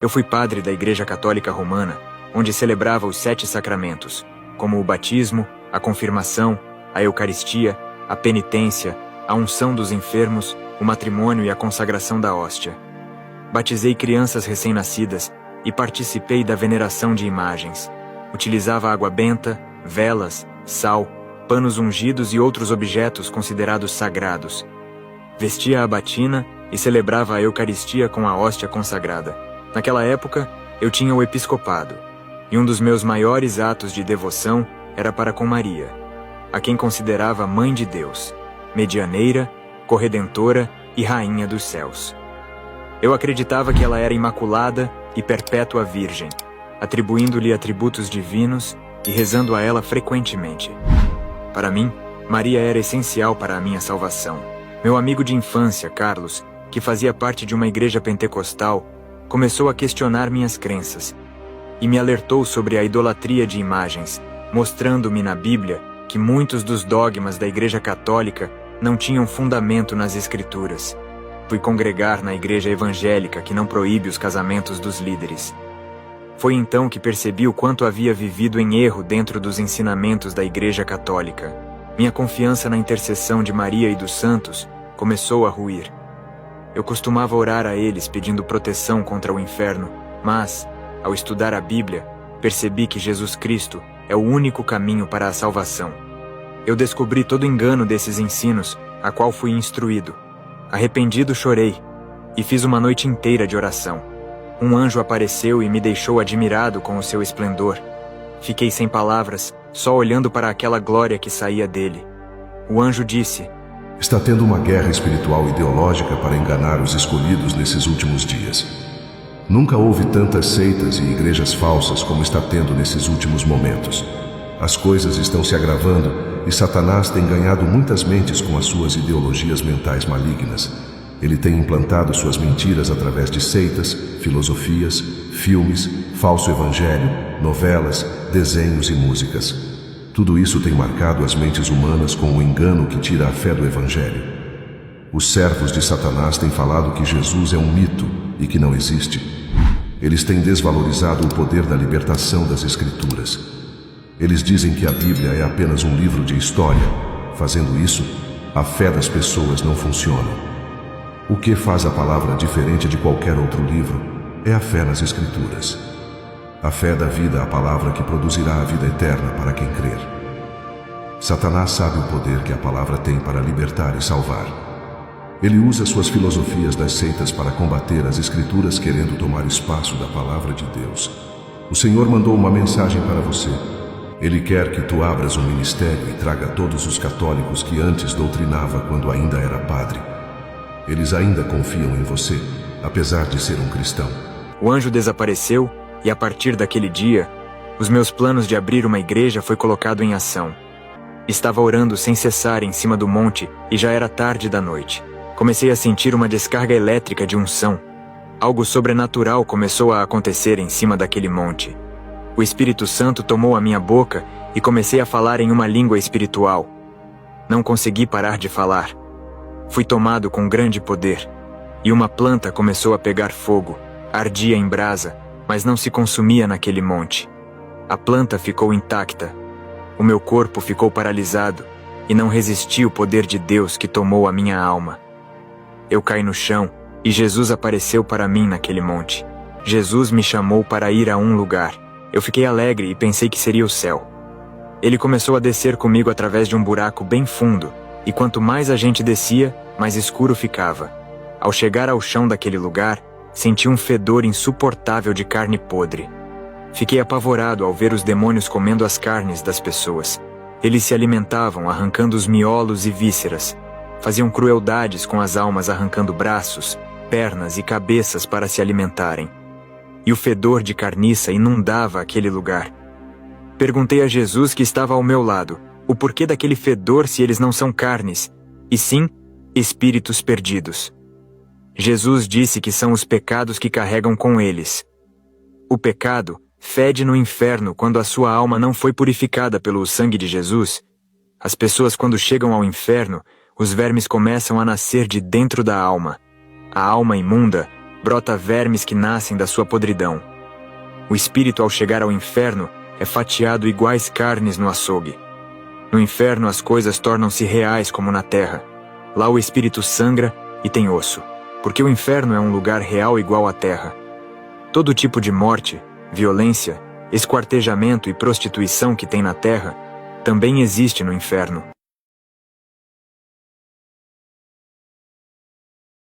Eu fui padre da Igreja Católica Romana, onde celebrava os 7 sacramentos, como o batismo, a confirmação, a Eucaristia, a penitência, a unção dos enfermos, o matrimônio e a consagração da hóstia. Batizei crianças recém-nascidas e participei da veneração de imagens. Utilizava água benta, velas, sal, panos ungidos e outros objetos considerados sagrados. Vestia a batina e celebrava a Eucaristia com a hóstia consagrada. Naquela época, eu tinha o episcopado, e um dos meus maiores atos de devoção era para com Maria, a quem considerava Mãe de Deus, medianeira, corredentora e Rainha dos céus. Eu acreditava que ela era imaculada e perpétua virgem, atribuindo-lhe atributos divinos e rezando a ela frequentemente. Para mim, Maria era essencial para a minha salvação. Meu amigo de infância, Carlos, que fazia parte de uma igreja pentecostal, começou a questionar minhas crenças e me alertou sobre a idolatria de imagens, mostrando-me na Bíblia que muitos dos dogmas da Igreja Católica não tinham fundamento nas Escrituras. Fui congregar na igreja evangélica que não proíbe os casamentos dos líderes. Foi então que percebi o quanto havia vivido em erro dentro dos ensinamentos da Igreja Católica. Minha confiança na intercessão de Maria e dos santos começou a ruir. Eu costumava orar a eles pedindo proteção contra o inferno, mas, ao estudar a Bíblia, percebi que Jesus Cristo é o único caminho para a salvação. Eu descobri todo o engano desses ensinos, a qual fui instruído. Arrependido, chorei, e fiz uma noite inteira de oração. Um anjo apareceu e me deixou admirado com o seu esplendor. Fiquei sem palavras, só olhando para aquela glória que saía dele. O anjo disse: Está tendo uma guerra espiritual ideológica para enganar os escolhidos nesses últimos dias. Nunca houve tantas seitas e igrejas falsas como está tendo nesses últimos momentos. As coisas estão se agravando e Satanás tem ganhado muitas mentes com as suas ideologias mentais malignas. Ele tem implantado suas mentiras através de seitas, filosofias, filmes, falso evangelho, novelas, desenhos e músicas. Tudo isso tem marcado as mentes humanas com o engano que tira a fé do evangelho. Os servos de Satanás têm falado que Jesus é um mito e que não existe. Eles têm desvalorizado o poder da libertação das Escrituras. Eles dizem que a Bíblia é apenas um livro de história. Fazendo isso, a fé das pessoas não funciona. O que faz a palavra diferente de qualquer outro livro é a fé nas Escrituras. A fé dá vida à palavra que produzirá a vida eterna para quem crer. Satanás sabe o poder que a palavra tem para libertar e salvar. Ele usa suas filosofias das seitas para combater as Escrituras, querendo tomar espaço da palavra de Deus. O Senhor mandou uma mensagem para você. Ele quer que tu abras um ministério e traga todos os católicos que antes doutrinava quando ainda era padre. Eles ainda confiam em você, apesar de ser um cristão. O anjo desapareceu e, a partir daquele dia, os meus planos de abrir uma igreja foi colocado em ação. Estava orando sem cessar em cima do monte e já era tarde da noite. Comecei a sentir uma descarga elétrica de unção. Algo sobrenatural começou a acontecer em cima daquele monte. O Espírito Santo tomou a minha boca e comecei a falar em uma língua espiritual. Não consegui parar de falar. Fui tomado com grande poder, e uma planta começou a pegar fogo, ardia em brasa, mas não se consumia naquele monte. A planta ficou intacta. O meu corpo ficou paralisado, e não resisti ao poder de Deus que tomou a minha alma. Eu caí no chão, e Jesus apareceu para mim naquele monte. Jesus me chamou para ir a um lugar. Eu fiquei alegre e pensei que seria o céu. Ele começou a descer comigo através de um buraco bem fundo, e quanto mais a gente descia, mais escuro ficava. Ao chegar ao chão daquele lugar, senti um fedor insuportável de carne podre. Fiquei apavorado ao ver os demônios comendo as carnes das pessoas. Eles se alimentavam arrancando os miolos e vísceras. Faziam crueldades com as almas arrancando braços, pernas e cabeças para se alimentarem. E o fedor de carniça inundava aquele lugar. Perguntei a Jesus, que estava ao meu lado, o porquê daquele fedor se eles não são carnes, e sim espíritos perdidos. Jesus disse que são os pecados que carregam com eles. O pecado fede no inferno quando a sua alma não foi purificada pelo sangue de Jesus. As pessoas, quando chegam ao inferno, os vermes começam a nascer de dentro da alma. A alma imunda brota vermes que nascem da sua podridão. O espírito, ao chegar ao inferno, é fatiado iguais carnes no açougue. No inferno as coisas tornam-se reais como na terra. Lá o espírito sangra e tem osso, porque o inferno é um lugar real igual à terra. Todo tipo de morte, violência, esquartejamento e prostituição que tem na terra também existe no inferno.